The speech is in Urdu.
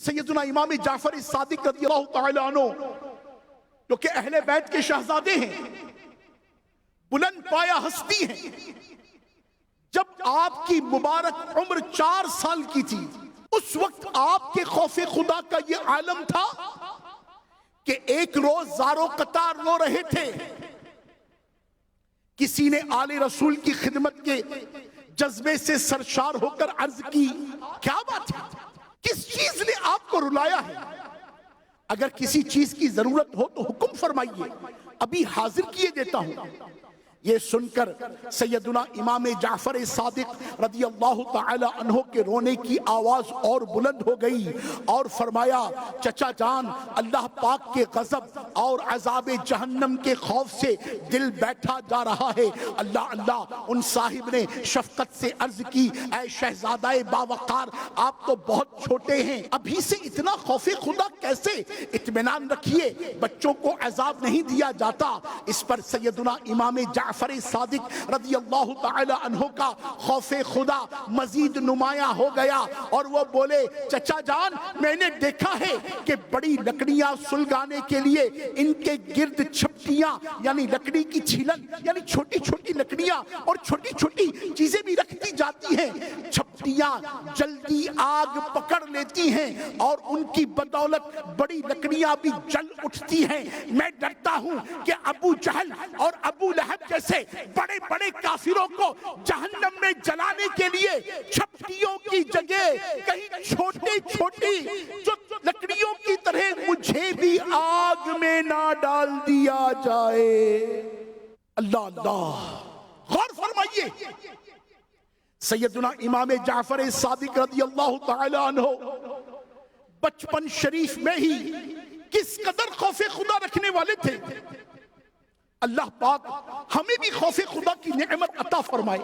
سیدنا امام جعفر صادق رضی اللہ تعالیٰ عنہ جو کہ اہل بیت کے شہزادے ہیں، بلند پایا ہستی ہیں، جب آپ کی مبارک عمر 4 سال کی تھی اس وقت آپ کے خوف خدا کا یہ عالم تھا کہ ایک روز زارو قطار رو رہے تھے، کسی نے آل رسول کی خدمت کے جذبے سے سرشار ہو کر عرض کی، کیا بات ہے، کس چیز نے آپ کو رلایا ہے؟ اگر کسی چیز کی ضرورت ہو تو حکم فرمائیے، ابھی حاضر کیے دیتا ہوں۔ یہ سن کر سیدنا امام جعفر صادق رضی اللہ تعالی عنہ کے رونے کی آواز اور بلند ہو گئی اور فرمایا، چچا جان، اللہ پاک کے غضب اور عذاب جہنم کے خوف سے دل بیٹھا جا رہا ہے۔ اللہ اللہ، ان صاحب نے شفقت سے عرض کی، اے شہزادہ باوقار، آپ تو بہت چھوٹے ہیں، ابھی سے اتنا خوف خدا کیسے؟ اطمینان رکھیے، بچوں کو عذاب نہیں دیا جاتا۔ اس پر سیدنا امام جعفر صادق رضی اللہ تعالی عنہ کا خوف خدا مزید نمایاں ہو گیا اور وہ بولے، چچا جان، میں نے دیکھا ہے کہ بڑی لکڑیاں سلگانے کے لیے ان کے گرد چھپٹیاں یعنی لکڑی کی چھیلن یعنی چھوٹی چھوٹی لکڑیاں اور چھوٹی چھوٹی چیزیں بھی رکھتی جاتی ہیں، چھپٹیاں جلدی آگ پکڑ لیتی ہیں اور ان کی بدولت بڑی لکڑیاں بھی جل اٹھتی ہیں۔ میں ڈرتا ہوں کہ ابو جہل اور ابو لہب جیسے بڑے بڑے کافروں کو جہنم میں جلانے کے لیے چھپٹیوں کی جگہ کہیں چھوٹی چھوٹی جو لکڑیوں کی طرح مجھے بھی آگ میں نہ ڈال دیا جائے۔ اللہ اللہ، غور فرمائیے، سیدنا امام جعفر صادق رضی اللہ تعالی عنہ بچپن شریف میں ہی کس قدر خوف خدا رکھنے والے تھے۔ اللہ پاک ہمیں بھی خوف خدا کی نعمت عطا فرمائے۔